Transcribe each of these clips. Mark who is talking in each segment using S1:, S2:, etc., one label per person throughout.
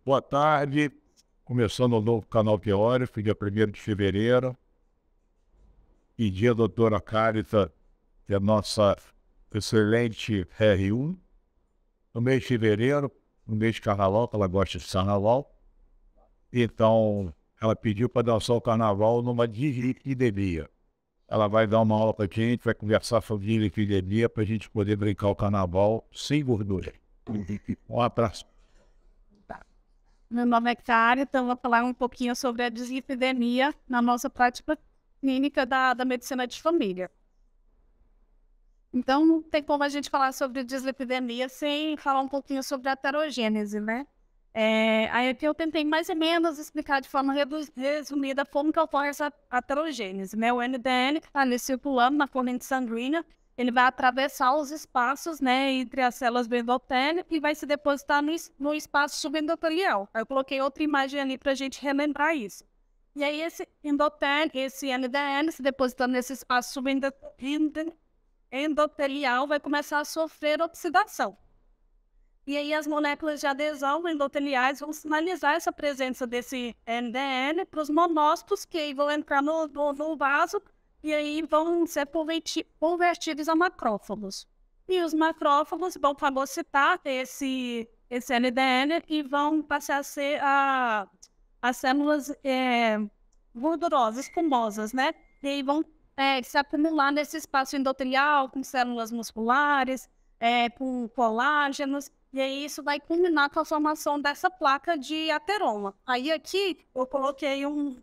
S1: Boa tarde, começando um novo canal teórico, dia 1º de fevereiro. Pedi a doutora Carita, que é a nossa excelente R1, no mês de fevereiro, no mês de carnaval, que ela gosta de carnaval. Então, ela pediu para dançar o carnaval numa dislipidemia. Ela vai dar uma aula para a gente, vai conversar sobre dislipidemia para a gente poder brincar o carnaval sem gordura. Um abraço.
S2: Meu nome é Karen, então vou falar um pouquinho sobre a dislipidemia na nossa prática clínica da medicina de família. Então, não tem como a gente falar sobre dislipidemia sem falar um pouquinho sobre a aterogênese, né? Aí aqui eu tentei mais ou menos explicar de forma resumida como que ocorre essa aterogênese, né? O NDN que está ali circulando na corrente sanguínea, ele vai atravessar os espaços, né, entre as células do endotélio e vai se depositar no espaço subendotelial. Aí eu coloquei outra imagem ali para a gente relembrar isso. E aí esse endotélio, esse NDN se depositando nesse espaço subendotelial vai começar a sofrer oxidação. E aí as moléculas de adesão endoteliais vão sinalizar essa presença desse NDN para os monócitos que aí vão entrar no vaso e aí vão ser convertidos a macrófagos. E os macrófagos vão fagocitar esse NDN e vão passar a ser as células gordurosas, espumosas, né? E aí vão se acumular nesse espaço endotelial com células musculares, com colágenos. E aí isso vai culminar com a formação dessa placa de ateroma. Aí aqui eu coloquei um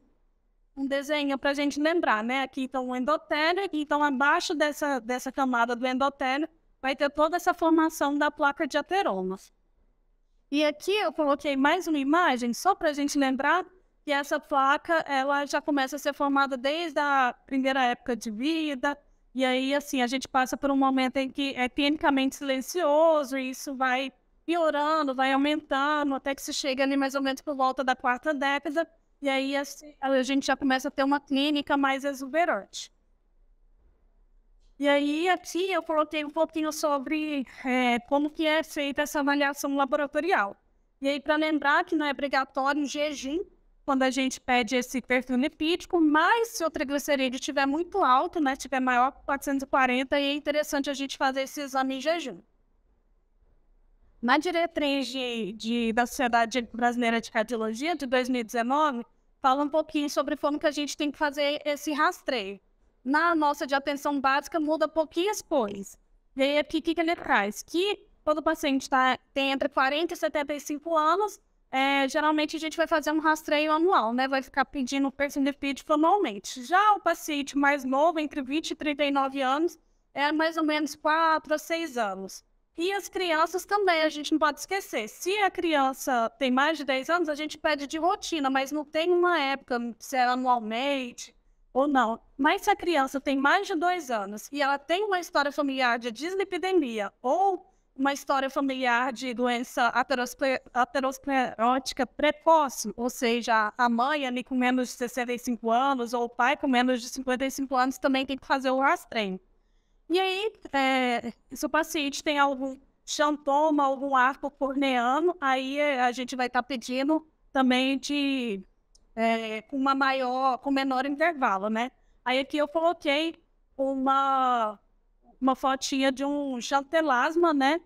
S2: desenho para a gente lembrar, né? Aqui então o endotélio, então abaixo dessa camada do endotélio vai ter toda essa formação da placa de ateromas. E aqui eu coloquei mais uma imagem só para a gente lembrar que essa placa ela já começa a ser formada desde a primeira época de vida. E aí, assim, a gente passa por um momento em que é clinicamente silencioso, e isso vai piorando, vai aumentando, até que se chega ali mais ou menos por volta da 4ª década, e aí assim, a gente já começa a ter uma clínica mais exuberante. E aí, aqui eu coloquei um pouquinho sobre como que é feita essa avaliação laboratorial. E aí, para lembrar que não é obrigatório o jejum, quando a gente pede esse perfil lipídico, mas se o triglicerídeo estiver muito alto, né, estiver maior que 440, aí é interessante a gente fazer esse exame em jejum. Na diretriz da Sociedade Brasileira de Cardiologia, de 2019, fala um pouquinho sobre como que a gente tem que fazer esse rastreio. Na nossa de atenção básica, muda pouquinhas coisas. E aí, aqui, o que ele traz? Que todo paciente tem entre 40 e 75 anos, geralmente a gente vai fazer um rastreio anual, né? Vai ficar pedindo o perfil lipídico anualmente. Já o paciente mais novo, entre 20 e 39 anos, é mais ou menos 4 a 6 anos. E as crianças também, a gente não pode esquecer. Se a criança tem mais de 10 anos, a gente pede de rotina, mas não tem uma época, se é anualmente ou não. Mas se a criança tem mais de 2 anos e ela tem uma história familiar de dislipidemia ou uma história familiar de doença aterosclerótica precoce, ou seja, a mãe ali com menos de 65 anos ou o pai com menos de 55 anos também tem que fazer o rastreio. E aí, se o paciente tem algum xantoma, algum arco corneano, aí a gente vai estar pedindo também com menor intervalo, né? Aí aqui eu coloquei uma fotinha de um xantelasma, né?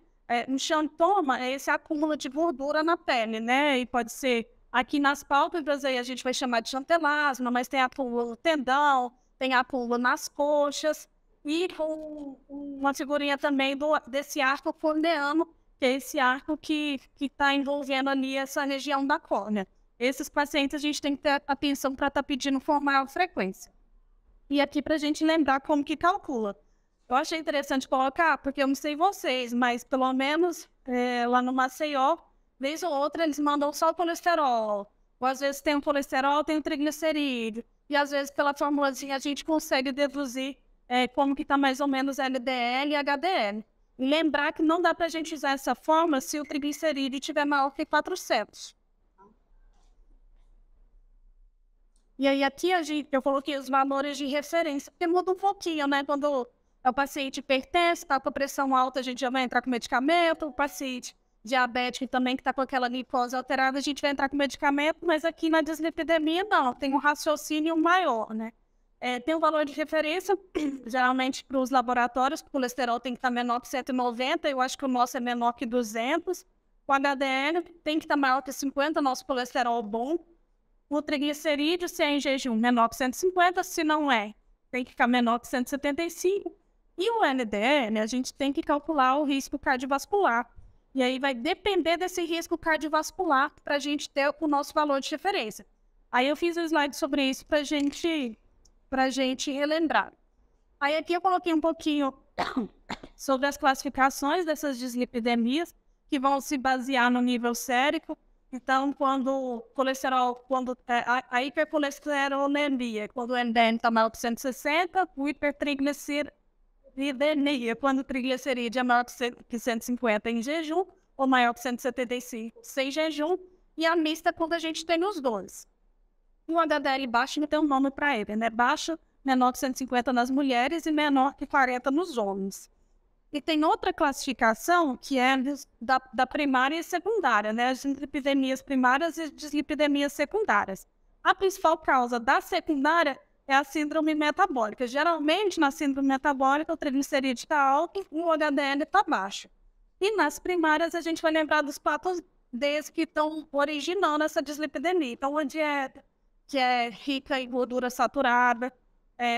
S2: Um xantoma é esse acúmulo de gordura na pele, né? E pode ser aqui nas pálpebras, aí a gente vai chamar de xantelasma, mas tem acúmulo no tendão, tem acúmulo nas coxas, e com uma figurinha também desse arco corneano, que é esse arco que está envolvendo ali essa região da córnea. Esses pacientes a gente tem que ter atenção para estar pedindo com maior frequência. E aqui para a gente lembrar como que calcula. Eu achei interessante colocar, porque eu não sei vocês, mas pelo menos lá no Maceió, vez ou outra eles mandam só o colesterol. Ou às vezes tem o colesterol, tem o triglicerídeo. E às vezes pela formulazinha a gente consegue deduzir como que está mais ou menos LDL e HDL. E lembrar que não dá para a gente usar essa forma se o triglicerídeo estiver maior que 400. E aí aqui eu coloquei os valores de referência, porque muda um pouquinho, né? Quando o paciente hipertenso, está com a pressão alta, a gente já vai entrar com medicamento. O paciente diabético também que está com aquela glicose alterada, a gente vai entrar com medicamento, mas aqui na dislipidemia não, tem um raciocínio maior, né? Tem um valor de referência, geralmente para os laboratórios, o colesterol tem que estar menor que 190, eu acho que o nosso é menor que 200, o HDL tem que estar maior que 50, nosso colesterol é bom, o triglicerídeo, se é em jejum, menor que 150, se não é, tem que ficar menor que 175, e o LDL, a gente tem que calcular o risco cardiovascular, e aí vai depender desse risco cardiovascular para a gente ter o nosso valor de referência. Aí eu fiz um slide sobre isso para a gente relembrar. Aí aqui eu coloquei um pouquinho sobre as classificações dessas dislipidemias, que vão se basear no nível sérico. Então, quando a hipercolesterolemia, quando o LDL está maior que 160, o hipertrigliceridemia, quando o triglicerídeo é maior que 150 em jejum, ou maior que 175 sem jejum, e a mista quando a gente tem os dois. O HDL baixo não tem um nome para ele, né? Baixo, menor que 150 nas mulheres e menor que 40 nos homens. E tem outra classificação que é da primária e secundária, né? As dislipidemias primárias e dislipidemias secundárias. A principal causa da secundária é a síndrome metabólica. Geralmente, na síndrome metabólica, o triglicerídeo está alto e o HDL está baixo. E nas primárias, a gente vai lembrar dos fatos que estão originando essa dislipidemia. Então, uma dieta que é rica em gordura saturada,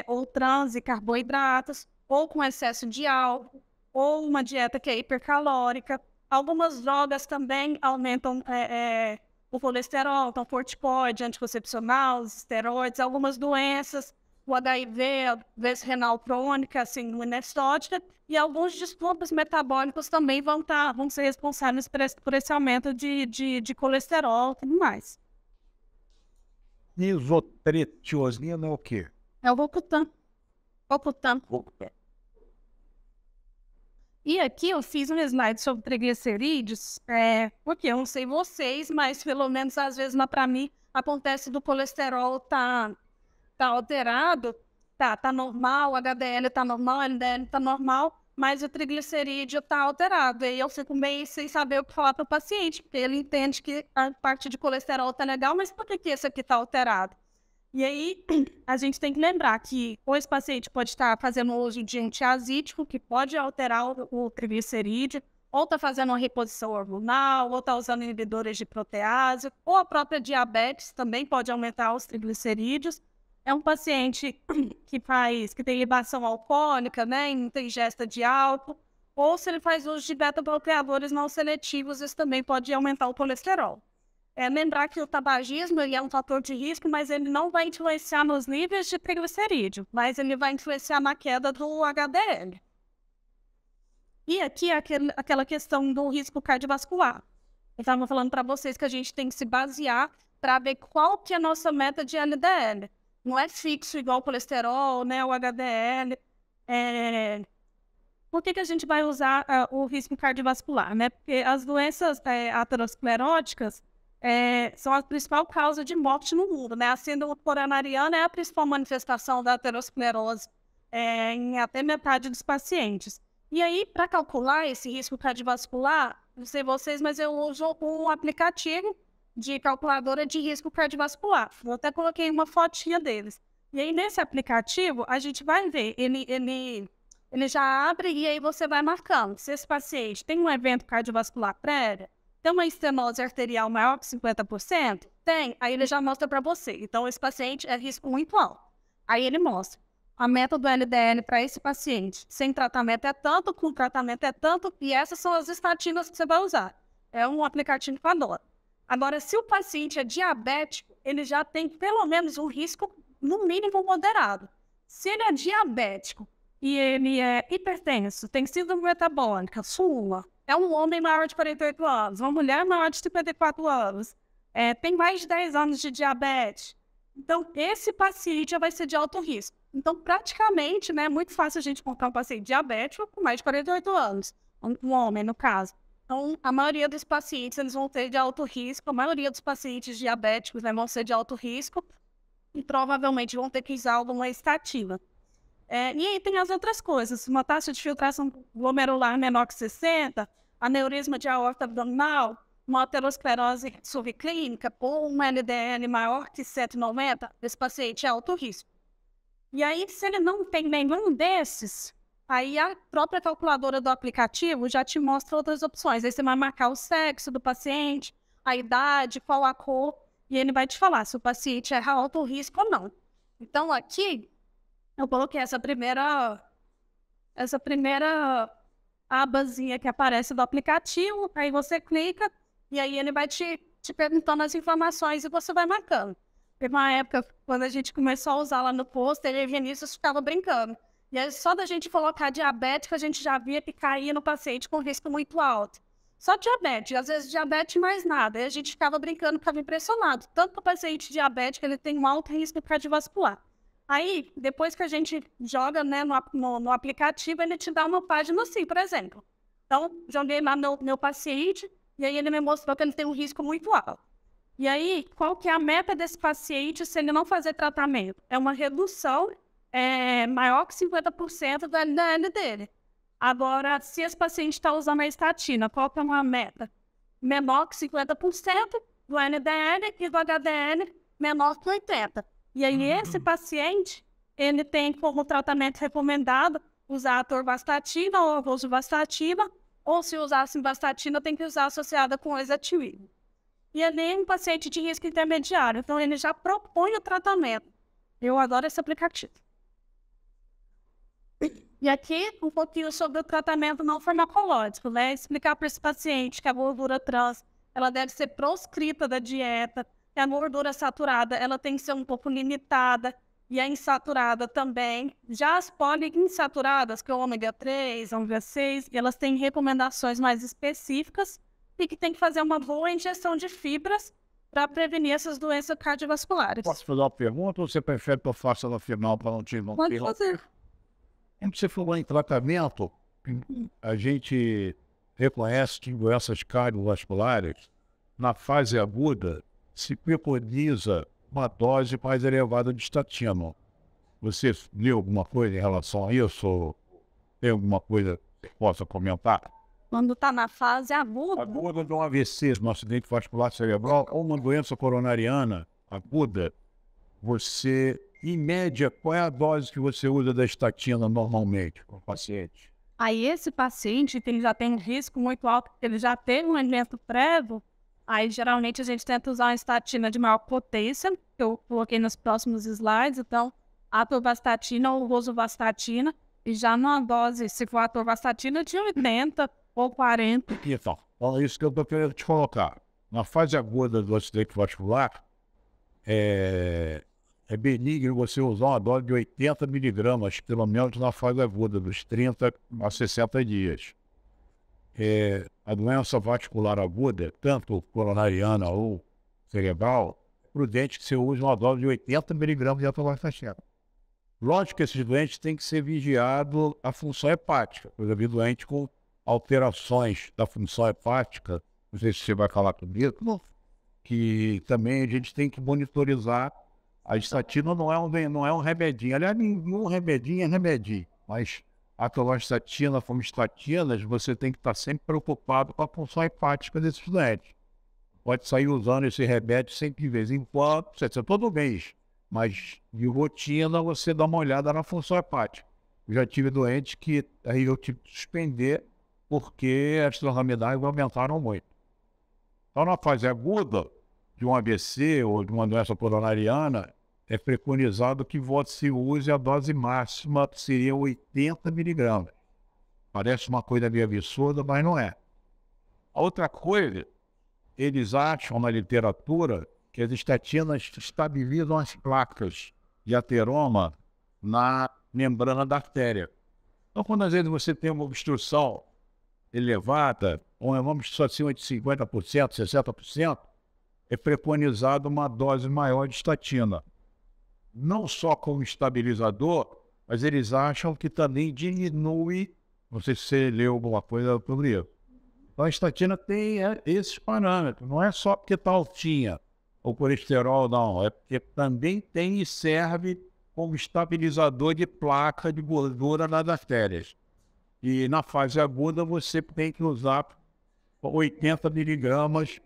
S2: ou trans e carboidratos, ou com excesso de álcool, ou uma dieta que é hipercalórica. Algumas drogas também aumentam o colesterol, então corticoide, anticoncepcional, os esteroides, algumas doenças, o HIV, a doença renal crônica, a síndrome exótica, e alguns distúrbios metabólicos também vão ser responsáveis por esse aumento de colesterol e tudo mais.
S1: Isotretinoína é o quê?
S2: É o Rocutan. E aqui eu fiz um slide sobre triglicerídeos, porque eu não sei vocês, mas pelo menos às vezes para mim acontece do colesterol tá alterado, tá normal, o HDL tá normal, o LDL tá normal, mas o triglicerídeo tá alterado. E aí eu fico meio sem saber o que falar para o paciente, porque ele entende que a parte de colesterol tá legal, mas por que esse aqui tá alterado? E aí, a gente tem que lembrar que ou esse paciente pode estar fazendo uso de antiazítico, que pode alterar o triglicerídeo, ou está fazendo uma reposição hormonal, ou está usando inibidores de protease, ou a própria diabetes também pode aumentar os triglicerídeos. É um paciente que tem libação alcoólica, né, e não tem ingesta de álcool, ou se ele faz uso de beta-bloqueadores não seletivos, isso também pode aumentar o colesterol. Lembrar que o tabagismo ele é um fator de risco, mas ele não vai influenciar nos níveis de triglicerídeo, mas ele vai influenciar na queda do HDL. E aqui é aquela questão do risco cardiovascular. Eu estava falando para vocês que a gente tem que se basear para ver qual que é a nossa meta de LDL. Não é fixo igual o colesterol, né, o HDL. Por que a gente vai usar o risco cardiovascular? Né? Porque as doenças ateroscleróticas são a principal causa de morte no mundo, né? A síndrome coronariana é a principal manifestação da aterosclerose em até metade dos pacientes. E aí, para calcular esse risco cardiovascular, não sei vocês, mas eu uso um aplicativo de calculadora de risco cardiovascular. Eu até coloquei uma fotinha deles. E aí, nesse aplicativo, a gente vai ver, ele já abre e aí você vai marcando. Se esse paciente tem um evento cardiovascular prévio, tem uma estenose arterial maior que 50%? Tem. Aí ele já mostra para você. Então, esse paciente é risco muito alto. Aí ele mostra. A meta do LDL para esse paciente, sem tratamento é tanto, com tratamento é tanto, e essas são as estatinas que você vai usar. É um aplicativo que adora. Agora, se o paciente é diabético, ele já tem pelo menos um risco, no mínimo, moderado. Se ele é diabético e ele é hipertenso, tem síndrome metabólica, fuma, é um homem maior de 48 anos, uma mulher maior de 54 anos, tem mais de 10 anos de diabetes. Então, esse paciente já vai ser de alto risco. Então, praticamente, né, é muito fácil a gente encontrar um paciente diabético com mais de 48 anos, um homem, no caso. Então, a maioria dos pacientes eles vão ter de alto risco, a maioria dos pacientes diabéticos vão ser de alto risco e provavelmente vão ter que usar alguma estatina. E aí tem as outras coisas. Uma taxa de filtração glomerular menor que 60, aneurisma de aorta abdominal, uma aterosclerose subclínica ou um LDL maior que 190, esse paciente é alto risco. E aí, se ele não tem nenhum desses, aí a própria calculadora do aplicativo já te mostra outras opções. Aí você vai marcar o sexo do paciente, a idade, qual a cor, e ele vai te falar se o paciente é alto risco ou não. Então, aqui, eu coloquei essa primeira abazinha que aparece do aplicativo, aí você clica, e aí ele vai te perguntando as informações e você vai marcando. Teve uma época, quando a gente começou a usar lá no posto, ele e o Vinícius ficava brincando. E aí, só da gente colocar diabético, a gente já via que caía no paciente com risco muito alto. Só diabetes, às vezes diabetes mais nada. E a gente ficava brincando, ficava impressionado. Tanto que o paciente diabético, ele tem um alto risco cardiovascular. Aí, depois que a gente joga, né, no aplicativo, ele te dá uma página assim, por exemplo. Então, joguei lá meu paciente, e aí ele me mostrou que ele tem um risco muito alto. E aí, qual que é a meta desse paciente se ele não fazer tratamento? É uma redução maior que 50% do LDL dele. Agora, se esse paciente está usando a estatina, qual que é uma meta? Menor que 50% do LDL e do HDL menor que 80%. E aí, esse paciente, ele tem como tratamento recomendado usar a atorvastatina ou a rosuvastatina, ou se usar a simvastatina, tem que usar associada com ezetimibe. E ali é um paciente de risco intermediário, então ele já propõe o tratamento. Eu adoro esse aplicativo. E aqui, um pouquinho sobre o tratamento não farmacológico, né? Explicar para esse paciente que a gordura trans, ela deve ser proscrita da dieta, que a gordura saturada, ela tem que ser um pouco limitada, e a insaturada também. Já as poliinsaturadas, que é o ômega 3, ômega 6, elas têm recomendações mais específicas, e que tem que fazer uma boa ingestão de fibras para prevenir essas doenças cardiovasculares.
S1: Posso fazer uma pergunta ou você prefere que eu faça no final para não te interromper?
S2: Pode fazer.
S1: Quando você falou em tratamento, a gente reconhece que em doenças cardiovasculares, na fase aguda, se preconiza uma dose mais elevada de estatina. Você leu alguma coisa em relação a isso? Ou tem alguma coisa que você possa comentar?
S2: Quando está na fase aguda.
S1: Aguda de um AVC, um acidente vascular cerebral, ou uma doença coronariana aguda, você, em média, qual é a dose que você usa da estatina normalmente com o paciente?
S2: Aí esse paciente, que ele já tem um risco muito alto, porque ele já teve um evento prévio, aí geralmente a gente tenta usar uma estatina de maior potência, que eu coloquei nos próximos slides, então atorvastatina ou rosuvastatina, e já numa dose, se for atorvastatina, de 80 ou 40.
S1: Então, é isso que eu estou querendo te colocar. Na fase aguda do acidente vascular, é benigno você usar uma dose de 80 miligramas, pelo menos na fase aguda, dos 30 a 60 dias. A doença vascular aguda, tanto coronariana ou cerebral, é prudente que você use uma dose de 80 miligramas de atorvastatina. Lógico que esses doentes têm que ser vigiados a função hepática, por exemplo, doente com alterações da função hepática, não sei se você vai falar comigo, que também a gente tem que monitorizar. A estatina não é um remedinho, aliás, nenhum remedinho é remedinho, mas a atorvastatina, como estatinas, você tem que estar sempre preocupado com a função hepática desses doentes. Pode sair usando esse remédio sempre de vez em quando, todo mês, mas de rotina você dá uma olhada na função hepática. Eu já tive doentes que aí eu tive que suspender porque as transaminases aumentaram muito. Então, na fase aguda de um AVC ou de uma doença coronariana, é preconizado que você use a dose máxima, que seria 80 miligramas. Parece uma coisa meio absurda, mas não é. A outra coisa, eles acham na literatura que as estatinas estabilizam as placas de ateroma na membrana da artéria. Então, quando às vezes você tem uma obstrução elevada, ou uma obstrução acima de 50%, 60%, é preconizado uma dose maior de estatina. Não só como estabilizador, mas eles acham que também diminui, não sei se você leu alguma coisa sobre isso. Então a estatina tem esses parâmetros, não é só porque está altinha, o colesterol não, é porque também tem e serve como estabilizador de placa de gordura nas artérias. E na fase aguda você tem que usar 80 miligramas.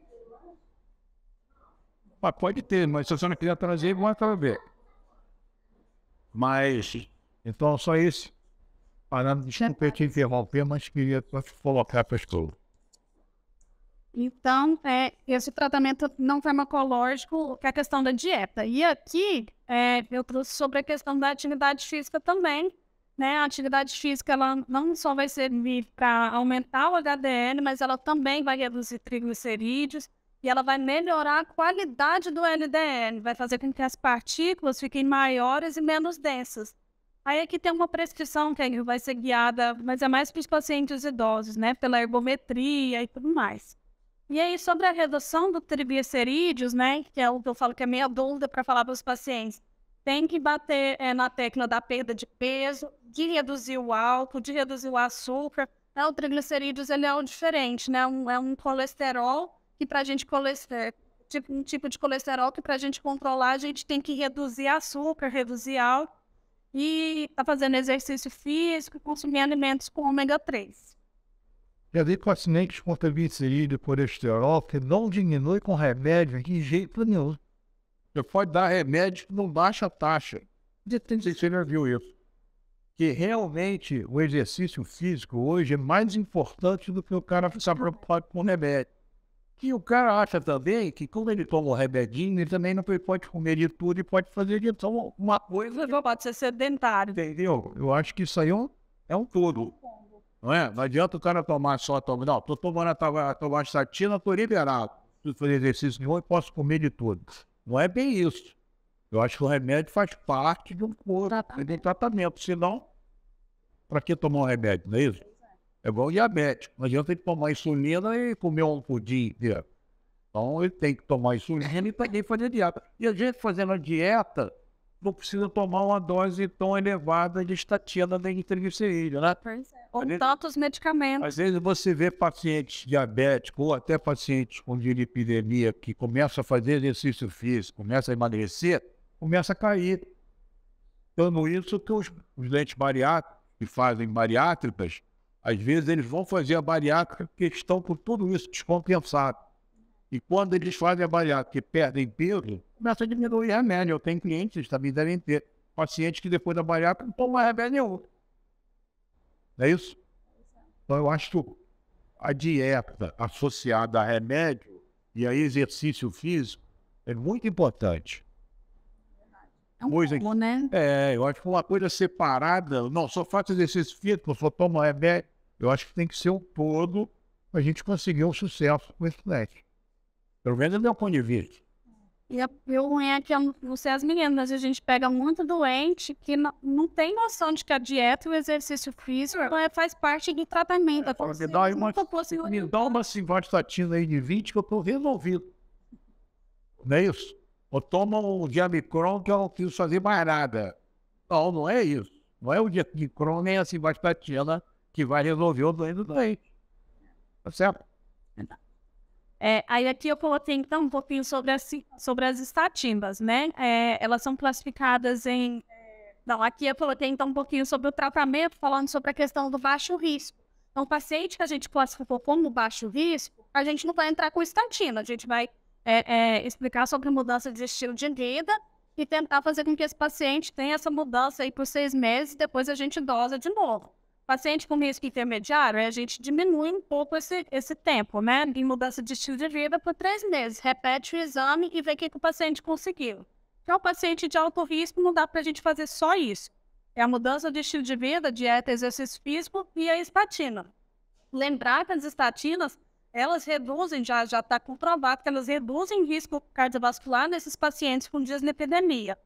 S1: Mas pode ter, mas se você não quiser trazer, vai trazer. Mas, então, só esse. Parando, desculpa eu te interromper, mas queria colocar para as coisas.
S2: Então, esse tratamento não farmacológico, que é a questão da dieta. E aqui, eu trouxe sobre a questão da atividade física também, né? A atividade física, ela não só vai servir para aumentar o HDL, mas ela também vai reduzir triglicerídeos e ela vai melhorar a qualidade do LDL, vai fazer com que as partículas fiquem maiores e menos densas. Aí aqui tem uma prescrição que vai ser guiada, mas é mais para os pacientes idosos, né? Pela ergometria e tudo mais. E aí, sobre a redução do triglicerídeos, né, que é o que eu falo que é meia dúvida para falar para os pacientes, tem que bater na tecla da perda de peso, de reduzir o álcool, de reduzir o açúcar. O triglicerídeos, ele é o diferente, né, é um colesterol que para a gente, um tipo de colesterol que para a gente controlar, a gente tem que reduzir açúcar, reduzir álcool e tá fazendo exercício físico, consumir alimentos com ômega 3.
S1: Já vi pacientes com triglicerídeo e colesterol que não diminui com remédio de jeito nenhum. Você pode dar remédio que não baixa a taxa. Não sei se você já viu isso. Que realmente o exercício físico hoje é mais importante do que o cara ficar preocupado com o remédio. E o cara acha também que quando ele toma o remedinho, ele também não pode comer de tudo e pode fazer de tudo. Uma coisa
S2: Pode ser sedentário.
S1: entendeu? Eu acho que isso aí é um todo. Não é? Não adianta o cara tomar só, não, tô tomando a estatina, tô liberado. Preciso fazer exercício nenhum e posso comer de tudo. Não é bem isso. Eu acho que o remédio faz parte de um tratamento. Senão, para que tomar um remédio, não é isso? É igual diabético. Não adianta ele tomar insulina e comer um pudim inteiro. Então ele tem que tomar insulina e também fazer dieta. E a gente fazendo a dieta, não precisa tomar uma dose tão elevada de estatina nem de triglicerídeo, né?
S2: Ou tantos medicamentos.
S1: Às vezes você vê pacientes diabéticos ou até pacientes com dislipidemia que começam a fazer exercício físico, começam a emagrecer, começa a cair. Então isso que os doentes bariátricos que fazem bariátricas, às vezes eles vão fazer a bariátrica porque estão com tudo isso descompensado. E quando eles fazem a bariátrica e perdem peso, começa a diminuir remédio. Eu tenho clientes, eles também devem ter pacientes que depois da bariátrica não tomam remédio nenhum. Não é isso? Então eu acho que a dieta associada a remédio e a exercício físico é muito importante.
S2: É um combo, né?
S1: Eu acho que uma coisa separada, não, só faço exercício físico, só tomo remédio. Eu acho que tem que ser um todo para a gente conseguir um sucesso com esse leque. Pelo menos do meu ponto de vista.
S2: E o ruim é que, não sei as meninas, a gente pega muito doente que não tem noção de que a dieta e o exercício físico faz parte do tratamento.
S1: Me dá uma simvastatina aí de 20 que eu estou resolvido. Não é isso? Ou toma um Diamicron que eu não preciso fazer mais nada. Não é isso. Não é o Diamicron nem a simvastatina que vai resolver o doente. Tá certo?
S2: Aí aqui eu coloquei então um pouquinho sobre as estatinas, né? Elas são classificadas em... Não, aqui eu coloquei então um pouquinho sobre o tratamento, falando sobre a questão do baixo risco. Então, o paciente que a gente classificou como baixo risco, a gente não vai entrar com estatina, a gente vai explicar sobre mudança de estilo de vida e tentar fazer com que esse paciente tenha essa mudança aí por 6 meses e depois a gente dosa de novo. Paciente com risco intermediário, a gente diminui um pouco esse tempo, né? De mudança de estilo de vida por 3 meses. Repete o exame e vê o que o paciente conseguiu. Para o paciente de alto risco, não dá para a gente fazer só isso. É a mudança de estilo de vida, dieta, exercício físico e a estatina. Lembrar que as estatinas, elas reduzem, já está comprovado que elas reduzem risco cardiovascular nesses pacientes com dislipidemia.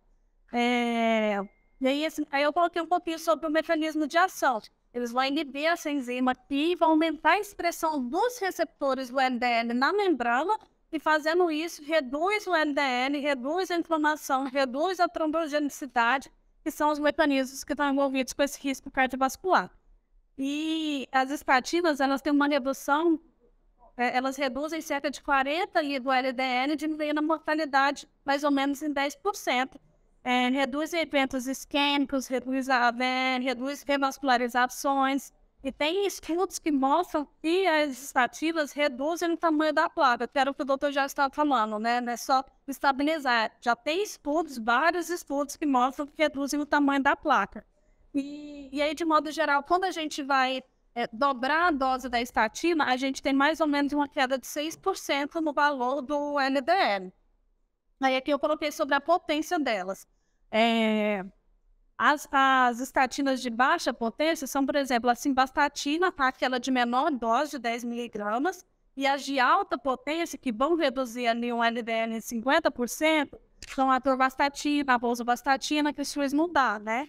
S2: E aí eu coloquei um pouquinho sobre o mecanismo de ação. Eles vão inibir essa enzima aqui, vão aumentar a expressão dos receptores do LDL na membrana e fazendo isso, reduz o LDL, reduz a inflamação, reduz a trombogenicidade, que são os mecanismos que estão envolvidos com esse risco cardiovascular. E as estatinas, elas têm uma redução, elas reduzem cerca de 40% do LDL, diminuindo a mortalidade mais ou menos em 10%. Reduz eventos isquêmicos, reduz a AVE, reduz revascularizações, E tem estudos que mostram que as estatinas reduzem o tamanho da placa, que era o que o doutor já estava falando, né? Não é só estabilizar. Já tem estudos, vários estudos que mostram que reduzem o tamanho da placa. E aí, de modo geral, quando a gente vai dobrar a dose da estatina, a gente tem mais ou menos uma queda de 6% no valor do LDL. Aí aqui eu coloquei sobre a potência delas. As estatinas de baixa potência são, por exemplo, a simvastatina, aquela de menor dose, de 10 miligramas, e as de alta potência, que vão reduzir ali um LDL em 50%, são a atorvastatina, a rosuvastatina, que isso mudar, né?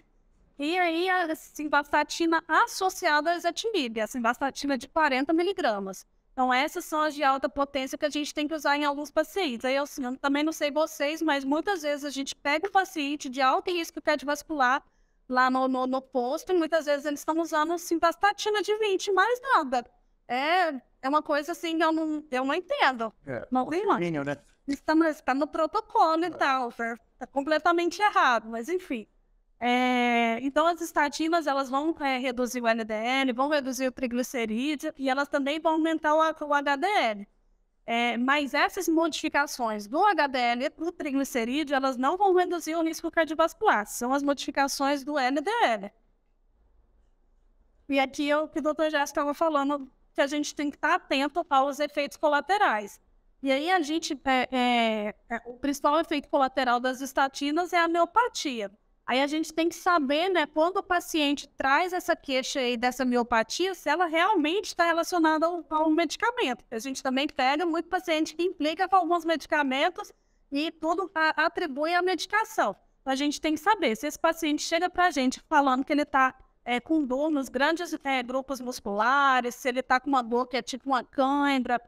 S2: E aí a simvastatina associada à ezetimibe, a simvastatina de 40 miligramas. Então essas são as de alta potência que a gente tem que usar em alguns pacientes. Aí eu também não sei vocês, mas muitas vezes a gente pega o paciente de alto risco cardiovascular lá no posto e muitas vezes eles estão usando simvastatina de 20, mais nada. É uma coisa assim que eu não entendo. Não tem mais.
S1: Né?
S2: Está no protocolo e tal, está completamente errado, mas enfim. Então as estatinas elas vão reduzir o LDL, vão reduzir o triglicerídeo e elas também vão aumentar o HDL. Mas essas modificações do HDL e do triglicerídeo, elas não vão reduzir o risco cardiovascular, são as modificações do LDL. E aqui é o que o doutor já estava falando, que a gente tem que estar atento aos efeitos colaterais. E aí a gente, o principal efeito colateral das estatinas é a miopatia. Aí a gente tem que saber, né, quando o paciente traz essa queixa aí dessa miopatia, se ela realmente está relacionada ao medicamento. A gente também pega muito paciente que implica com alguns medicamentos e tudo atribui à medicação. Então, a gente tem que saber se esse paciente chega para a gente falando que ele está com dor nos grandes grupos musculares, se ele está com uma dor que é tipo uma cãibra,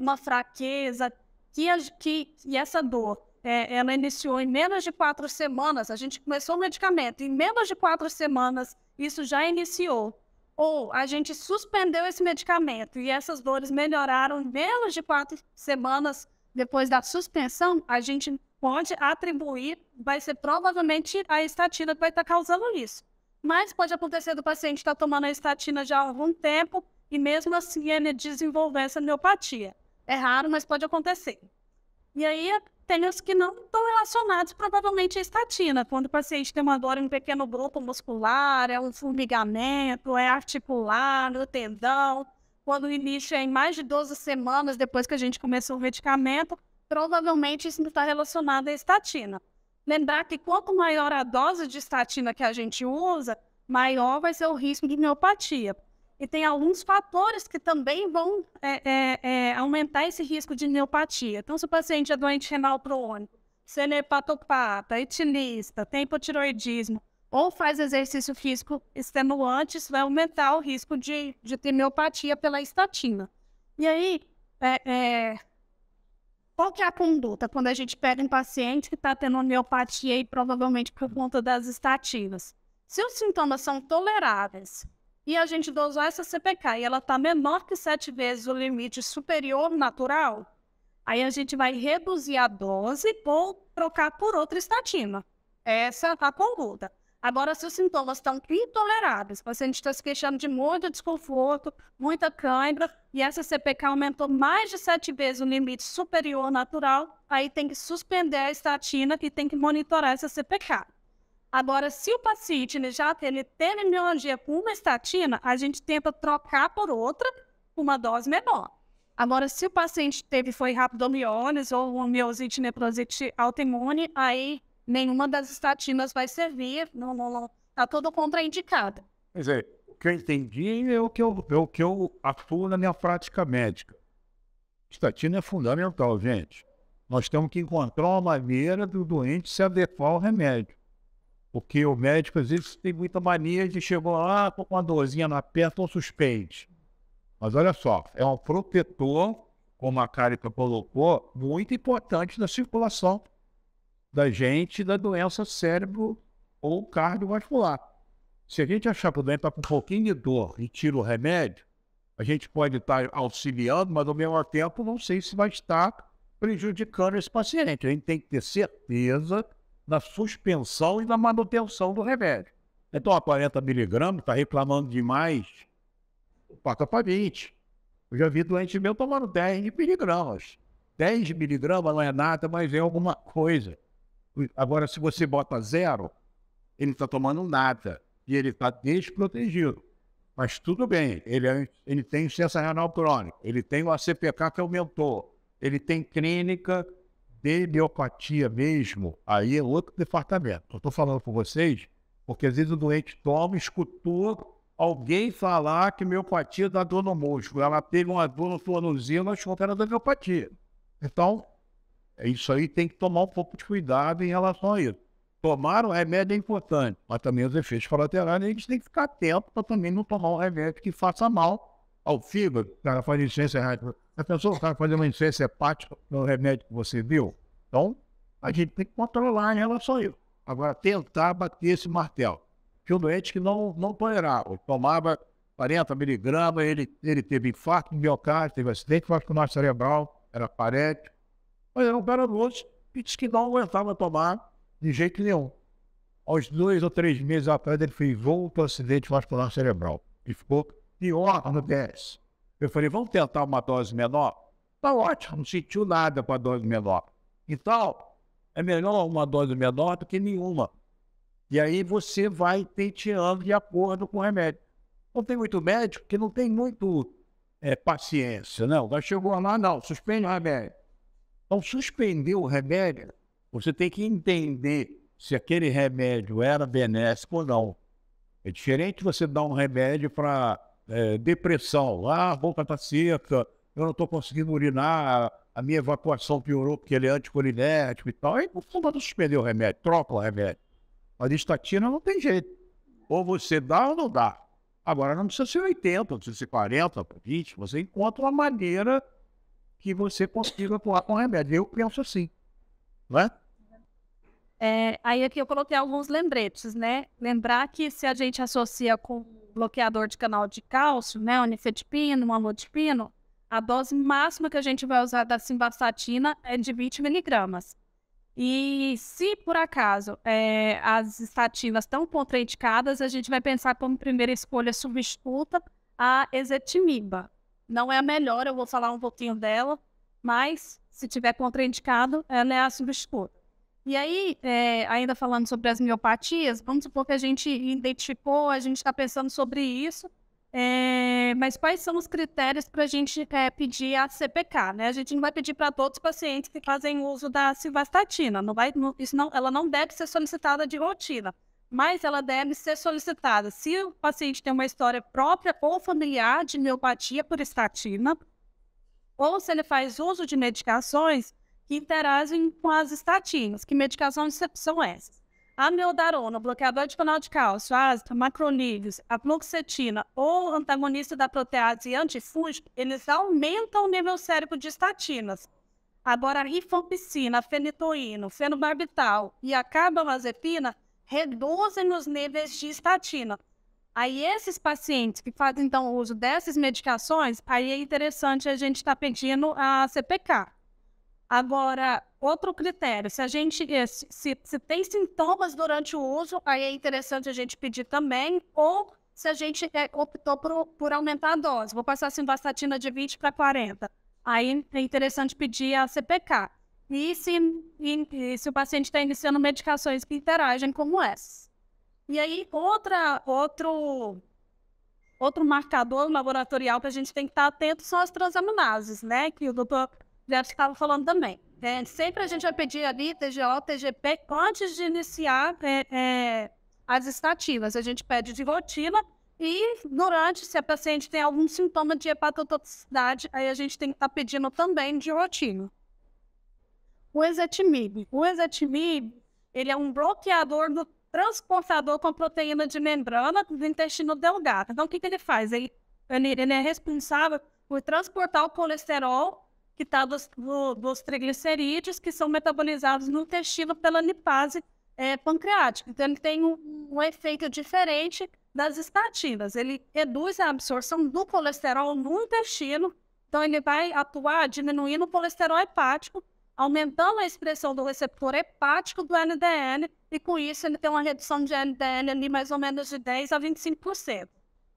S2: uma fraqueza, e essa dor ela iniciou em menos de 4 semanas, a gente começou o medicamento, em menos de 4 semanas isso já iniciou. Ou a gente suspendeu esse medicamento e essas dores melhoraram em menos de 4 semanas depois da suspensão, a gente pode atribuir, vai ser provavelmente a estatina que vai estar causando isso. Mas pode acontecer do paciente estar tomando a estatina já há algum tempo e mesmo assim ele desenvolver essa miopatia. É raro, mas pode acontecer. E aí tem os que não estão relacionados provavelmente à estatina, quando o paciente tem uma dor em um pequeno grupo muscular, é um formigamento, é articular, no tendão, quando o início é em mais de 12 semanas depois que a gente começou o medicamento, provavelmente isso não está relacionado à estatina. Lembrar que quanto maior a dose de estatina que a gente usa, maior vai ser o risco de miopatia. E tem alguns fatores que também vão aumentar esse risco de miopatia. Então, se o paciente é doente renal crônico, se ele é hepatopata, etilista, tem hipotiroidismo, ou faz exercício físico extenuante, isso vai aumentar o risco de ter miopatia pela estatina. E aí, qual que é a conduta quando a gente pega um paciente que está tendo uma miopatia e provavelmente por conta das estatinas? Se os sintomas são toleráveis, e a gente dosou essa CPK e ela está menor que 7 vezes o limite superior natural, aí a gente vai reduzir a dose ou trocar por outra estatina. Essa é a conduta. Agora, se os sintomas estão intoleráveis, o paciente está se queixando de muito desconforto, muita cãibra, e essa CPK aumentou mais de 7 vezes o limite superior natural, aí tem que suspender a estatina e tem que monitorar essa CPK. Agora, se o paciente ele teve mialgia com uma estatina, a gente tenta trocar por outra com uma dose menor. Agora, se o paciente foi rabdomiólise ou uma miosite nefrosite autoimune, aí nenhuma das estatinas vai servir, não, está tudo contraindicado.
S1: Quer dizer, o que eu entendi é o que eu atuo na minha prática médica. Estatina é fundamental, gente. Nós temos que encontrar uma maneira do doente se adequar ao remédio. Porque o médico, às vezes, tem muita mania de chegar lá com uma dorzinha na perna ou suspende. Mas olha só, é um protetor, como a Carita colocou, muito importante na circulação da gente da doença cérebro ou cardiovascular. Se a gente achar que o doente está com um pouquinho de dor e tira o remédio, a gente pode estar auxiliando, mas ao mesmo tempo não sei se vai estar prejudicando esse paciente. A gente tem que ter certeza na suspensão e na manutenção do remédio. Então, a 40 miligramas está reclamando demais passa para 20. Eu já vi doente meu tomando 10 miligramas. 10 miligramas não é nada, mas é alguma coisa. Agora, se você bota 0, ele não está tomando nada. E ele está desprotegido. Mas tudo bem, ele tem insuficiência renal crônica, ele tem o ACPK que aumentou, ele tem clínica de miopatia mesmo, aí é outro departamento. Eu estou falando com vocês porque às vezes o doente toma, escutou alguém falar que miopatia dá dor no músculo, ela teve uma dor no tornozelo, achou que era da miopatia. Então, isso aí tem que tomar um pouco de cuidado em relação a isso. Tomar o remédio é importante, mas também os efeitos colaterais a gente tem que ficar atento para também não tomar um remédio que faça mal ao fígado. O cara faz insuficiência hepática. A pessoa vai fazer uma insuficiência hepática no remédio que você viu. Então, a gente tem que controlar em relação a isso. Agora, tentar bater esse martelo. Tinha um doente que não tolerava, tomava 40 miligramas, ele teve infarto de miocárdio, teve acidente vascular cerebral, era parético. Mas era um cara doce e disse que não aguentava tomar de jeito nenhum. Aos 2 ou 3 meses atrás, ele fez outro acidente vascular cerebral. E ficou pior no DS. Eu falei, vamos tentar uma dose menor? Tá ótimo, não sentiu nada com a dose menor. Então, é melhor uma dose menor do que nenhuma. E aí você vai tenteando de acordo com o remédio. Não tem muito médico que não tem muito paciência, não. Já chegou lá, não, suspende o remédio. Então, suspender o remédio, você tem que entender se aquele remédio era benéfico ou não. É diferente você dar um remédio para depressão. Ah, a boca está seca, eu não estou conseguindo urinar, a minha evacuação piorou porque ele é anticolinético e tal. Aí não pode suspender o remédio, troca o remédio. Mas a estatina não tem jeito. Ou você dá ou não dá. Agora não precisa ser 80, não precisa ser 40, 20. Você encontra uma maneira que você consiga atuar com o remédio. Eu penso assim, não é?
S2: Aí aqui eu coloquei alguns lembretes, né? Lembrar que se a gente associa com bloqueador de canal de cálcio, né? O nifedipino, o amlodipino, a dose máxima que a gente vai usar da simvastatina é de 20 miligramas. E se por acaso as estatinas estão contraindicadas, a gente vai pensar como primeira escolha substituta a ezetimiba. Não é a melhor, eu vou falar um pouquinho dela, mas se tiver contraindicado, ela é a substituta. E aí, ainda falando sobre as miopatias, vamos supor que a gente identificou, a gente está pensando sobre isso, mas quais são os critérios para a gente pedir a CPK, né? A gente não vai pedir para todos os pacientes que fazem uso da simvastatina, ela não deve ser solicitada de rotina, mas ela deve ser solicitada se o paciente tem uma história própria ou familiar de miopatia por estatina, ou se ele faz uso de medicações que interagem com as estatinas. Que medicações são essas? Amiodarona, bloqueador de canal de cálcio, ácido, macronídeos, a fluoxetina ou antagonista da protease e antifúngico, eles aumentam o nível sérico de estatinas. Agora, a rifampicina, a fenitoína, fenobarbital e a carbamazepina reduzem os níveis de estatina. Aí, esses pacientes que fazem, então, uso dessas medicações, aí é interessante a gente estar pedindo a CPK. Agora, outro critério, se a gente se tem sintomas durante o uso, aí é interessante a gente pedir também, ou se a gente optou por aumentar a dose, vou passar a simvastatina de 20 para 40, aí é interessante pedir a CPK. E se o paciente está iniciando medicações que interagem como essas. E aí, outro marcador laboratorial que a gente tem que estar atento são as transaminases, né, que o doutor Jefferson estava falando também. Sempre a gente vai pedir ali TGO, TGP antes de iniciar as estatinas. A gente pede de rotina e durante, se a paciente tem algum sintoma de hepatotoxicidade, aí a gente tem que estar pedindo também de rotina. O ezetimibe. O ezetimibe, ele é um bloqueador do transportador com proteína de membrana do intestino delgado. Então, o que ele faz? Ele é responsável por transportar o colesterol que está dos triglicerídeos, que são metabolizados no intestino pela lipase pancreática. Então, ele tem um efeito diferente das estatinas. Ele reduz a absorção do colesterol no intestino, então ele vai atuar diminuindo o colesterol hepático, aumentando a expressão do receptor hepático do LDL, e com isso ele tem uma redução de LDL ali mais ou menos de 10% a 25%.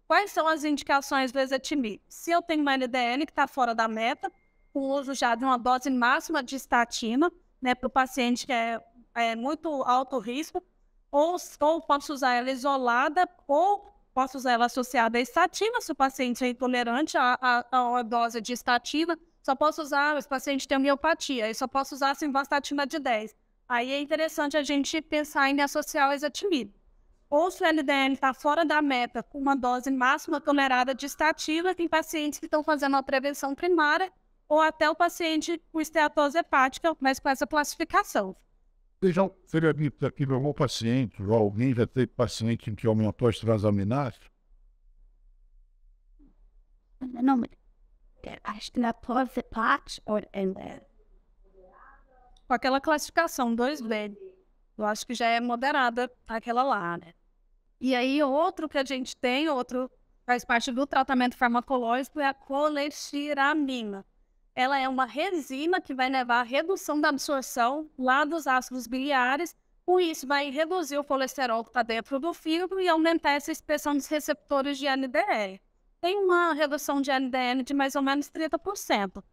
S2: quais são as indicações do ezetimibe? Se eu tenho uma LDL que está fora da meta, com o uso já de uma dose máxima de estatina, né, para o paciente que é muito alto risco, ou posso usar ela isolada, ou posso usar ela associada à estatina, se o paciente é intolerante a uma dose de estatina. Só posso usar, se o paciente tem miopatia, eu só posso usar simvastatina de 10. Aí é interessante a gente pensar em associar o ezetimibe. Ou se o LDL está fora da meta, com uma dose máxima tolerada de estatina, tem pacientes que estão fazendo uma prevenção primária, ou até o paciente com esteatose hepática, mas com essa classificação.
S1: Você já seria visto aqui para algum paciente, ou alguém já teve paciente em que aumentou as transaminases?
S3: Não, acho que na esteatose hepática ou
S2: com aquela classificação 2B, eu acho que já é moderada aquela lá, né? E aí, outro que a gente tem, outro faz parte do tratamento farmacológico, é a colestiramina. Ela é uma resina que vai levar à redução da absorção lá dos ácidos biliares, com isso vai reduzir o colesterol que está dentro do fígado e aumentar essa expressão dos receptores de LDL. Tem uma redução de LDL de mais ou menos 30%.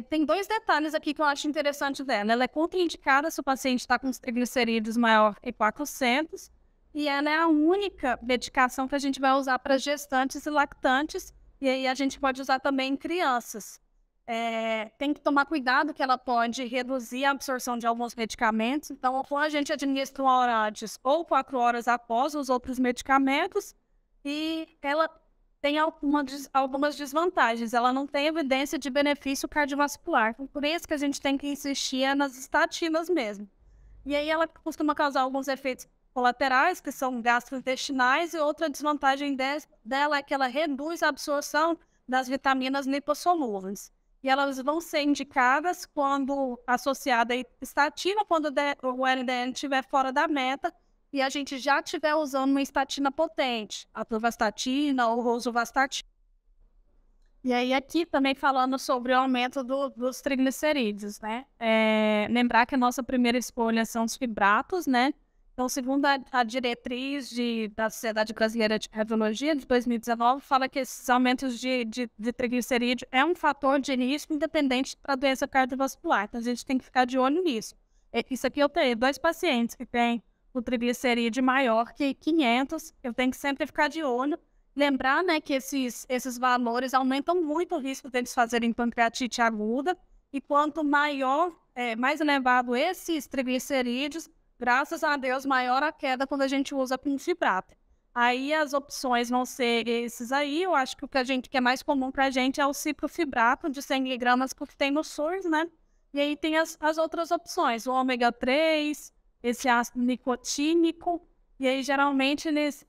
S2: Tem 2 detalhes aqui que eu acho interessante dela. Ela é contraindicada se o paciente está com os triglicerídeos maior que 400, e ela é a única medicação que a gente vai usar para gestantes e lactantes, e aí a gente pode usar também em crianças. Tem que tomar cuidado que ela pode reduzir a absorção de alguns medicamentos, então ou a gente administra uma hora antes ou 4 horas após os outros medicamentos, e ela tem algumas desvantagens. Ela não tem evidência de benefício cardiovascular. Por isso que a gente tem que insistir nas estatinas mesmo. E aí ela costuma causar alguns efeitos colaterais, que são gastrointestinais, e outra desvantagem dela é que ela reduz a absorção das vitaminas lipossolúveis. E elas vão ser indicadas quando associada à estatina, quando o LDL estiver fora da meta, e a gente já estiver usando uma estatina potente, a atorvastatina ou rosuvastatina. E aí aqui também falando sobre o aumento dos triglicerídeos, né? Lembrar que a nossa primeira escolha são os fibratos, né? Então, segundo a diretriz da Sociedade Brasileira de Cardiologia de 2019, fala que esses aumentos de triglicerídeo é um fator de risco independente para a doença cardiovascular. Então, a gente tem que ficar de olho nisso. Isso aqui eu tenho 2 pacientes que têm o triglicerídeo maior que 500, eu tenho que sempre ficar de olho. Lembrar, né, que esses valores aumentam muito o risco deles fazerem pancreatite aguda, e quanto mais elevado esses triglicerídeos, graças a Deus, maior a queda quando a gente usa com fibrato. Aí as opções vão ser esses aí. Eu acho que o que é mais comum para a gente é o ciprofibrato de 100 mg, porque tem no SUS, né? E aí tem as outras opções, o ômega 3, esse ácido nicotínico, e aí geralmente eles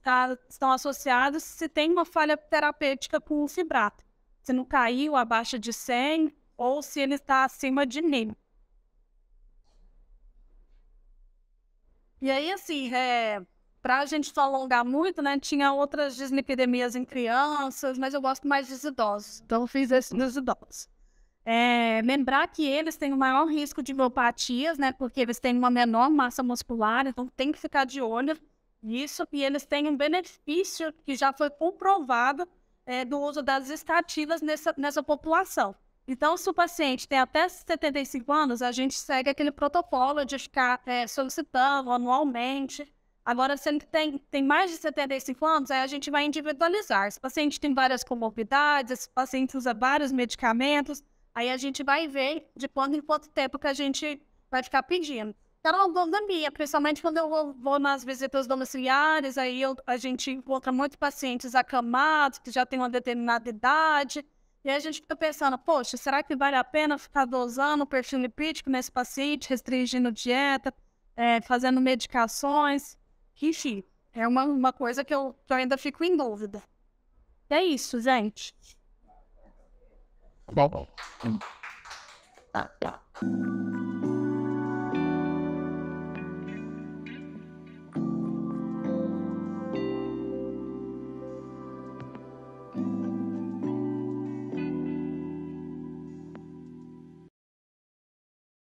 S2: estão associados se tem uma falha terapêutica com o fibrato. Se não caiu abaixo de 100 ou se ele está acima de 1000. E aí, assim, para a gente não alongar muito, né, tinha outras dislipidemias em crianças, mas eu gosto mais dos idosos, então eu fiz esse nos idosos. Lembrar que eles têm o maior risco de miopatias, né, porque eles têm uma menor massa muscular, então tem que ficar de olho nisso, e eles têm um benefício que já foi comprovado do uso das estatinas nessa população. Então, se o paciente tem até 75 anos, a gente segue aquele protocolo de ficar solicitando anualmente. Agora, se ele tem mais de 75 anos, aí a gente vai individualizar. Se o paciente tem várias comorbidades, se o paciente usa vários medicamentos, aí a gente vai ver de quanto em quanto tempo que a gente vai ficar pedindo. Então, é uma dúvida minha, principalmente quando eu vou nas visitas domiciliares, aí a gente encontra muitos pacientes acamados, que já têm uma determinada idade, e aí a gente fica pensando, poxa, será que vale a pena ficar dosando o perfil lipídico nesse paciente, restringindo dieta, fazendo medicações? Enfim, é uma coisa que eu ainda fico em dúvida. É isso, gente.
S1: Bom.
S3: Tá.